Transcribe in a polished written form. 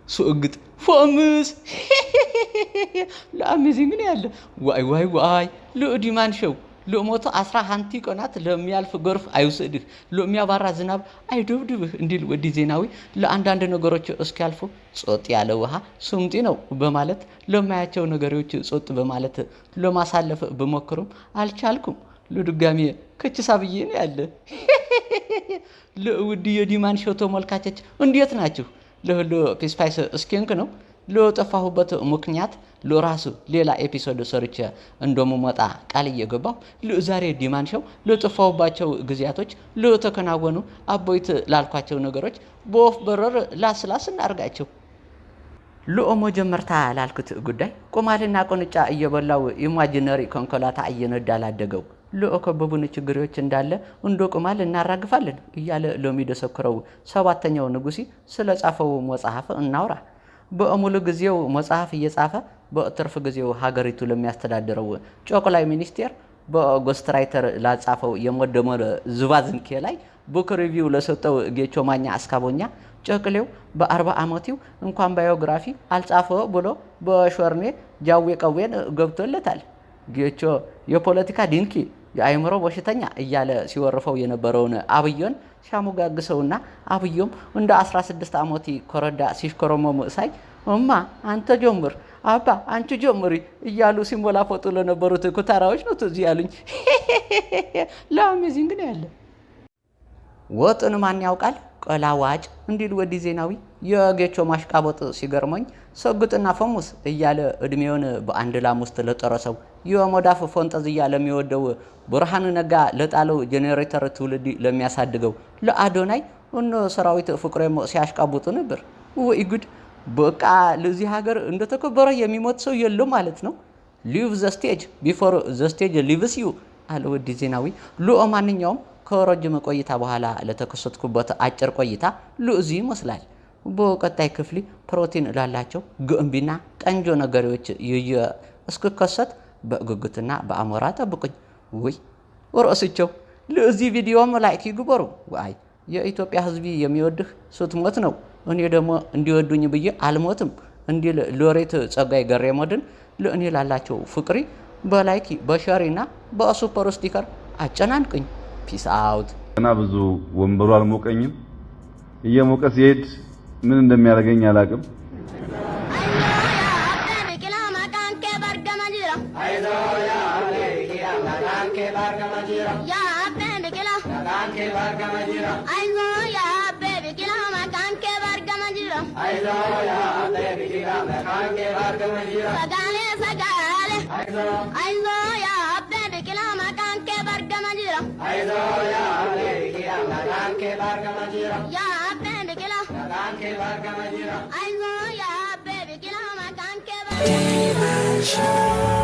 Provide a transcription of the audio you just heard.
سوقت فامس لا اميزنج ነው ያለ ዋይ ለዲማን ሾው ለሞቶ 11 ቀናት ለሚያልፍ ጎርፍ አይውሰድህ ለሚያባራ ዝናብ አይደብድብህ እንዲል ወዲ ዜናዊ ለአንዳንድ ነገሮች እስኪያልፉ ጾጥ ያለ ውሃ ሱምጢ ነው በማለት ለማያቸው ነገሮች ጾጥ በማለት ለማሳለፍ በመከሩም አልቻልኩም ለድጋሚ ከችሳብዬ ነው ያለ ለውዲ የዲማን ሾው ተመልካቾች እንዴት ናችሁ ለሁሉ ፒስፓይስ ስኪንክ ነው ለጠፋሁበት ምክንያት ለራሱ ሌላ ኤፒሶድ ሰርቼ እንደምመጣ ቃል እየገባሁ ለዛሬ ዲማን ሾው ለጠፋሁባቸው ግዚያቶች ለተከናወኑ አቦይት ላልኳቸው ነገሮች በወፍ በረር ላስላስ እናርጋቸው ለኦሞ ጀመርታ ላልኩት ጉዳይ ቆማልና ቆንጫ እየበላው ኢማጂነሪ ኮንኮላታ እየነዳ ላደገው ለኦከበቡን ችግሮች እንዳለ እንዶ ቆማል እናራግፋለን እያለ ለሚደሰክረው ሰባተኛው ንጉሲ ስለጻፈው መጽሐፍ እናውራ በአሙሉ ግዚያው መጽሐፍ እየጻፈ በትርፍ ግዚያው ሀገሪቱ ለሚያስተዳድረው ጮቆላይ ሚኒስቴር በጎስት ራይተር ላጻፈው የሞደመር ዝባዝንኬ ላይ ቡክ ሪቪው ለሰጠው ጌቾ ማኛ አስካቦኛ ጨቅሌው በ40 አመቲው እንኳን ባዮግራፊ አልጻፈው ብሎ በሾርኔ ጃዌ ቀዌን ገብቶለታል ጌቾ የፖለቲካ ዲንኪ የአይምሮ በሽተኛ እያለ ሲወርፈው የነበረውን አብዮን ሻሙጋግሰውና አብዮም እንደ 16 አመቲ ኮረዳ ሲሽከረመሙ ሳይ እማ አንተ ጀምር አባ አንቺ ጀምሪ እያሉ ሲሞላፈጡ ለነበሩት ኩታራዎች ነው ትዝ ያሉኝ ለአሜዚንግ ነው ያለ ወጥን ማን ያውቃል ቀላዋጭ እንዲል ወዲ ዜናዊ የጌቾ ማሽቃበጥ ሲገርመኝ ሰግጥና ፈሙስ እያለ እድሜውን በአንድ ላም ውስጥ ለጠረሰው የሞዳፍ ፎንጠዝያ ለሚወደው ብርሃኑ ነጋ ለጣለው ጄኔሬተር ትውልድ ለሚያሳድገው ለአዶናይ እነ ሰራዊት ፍቅሬም ሲያሽቃብጡ ነበር ወይ ጉድ በቃ ለዚህ ሀገር እንደተከበረ የሚሞት ሰው የለም ማለት ነው ሊቭ ዘ ስቴጅ ቢፎር ዘ ስቴጅ ሊቭስ ዩ አለ ወዲ ዜናዊ ለማንኛውም ከረጅም ቆይታ በኋላ ለተከሰትኩበት አጭር ቆይታ ለዚ ይመስላል በቀጣይ ክፍሊ ፕሮቲን ላላቸው ገንቢና ቀንጆ ነገሮች እስከከሰት በጉጉትና በአሞራ ጠብቁኝ ወይ ወርአስቸው ለዚ ቪዲዮም ላይክ ይግበሩ ወይ የኢትዮጵያ ህዝብ የሚወድህ ስትሞት ነው እኔ ደግሞ እንዲወዱኝ ብዬ አልሞትም እንዲል ሎሬት ጸጋይ ገሬሞድን ለእኔ ላላቸው ፍቅሪ በላይክ በሸሪና በሱፐር ስቲከር አጨናንቁኝ ፒስ አውት እና ብዙ ወንበሩ አልሞቀኝም እየሞቀ ሲሄድ ምን እንደሚያደርገኝ አላቅም Dimanshow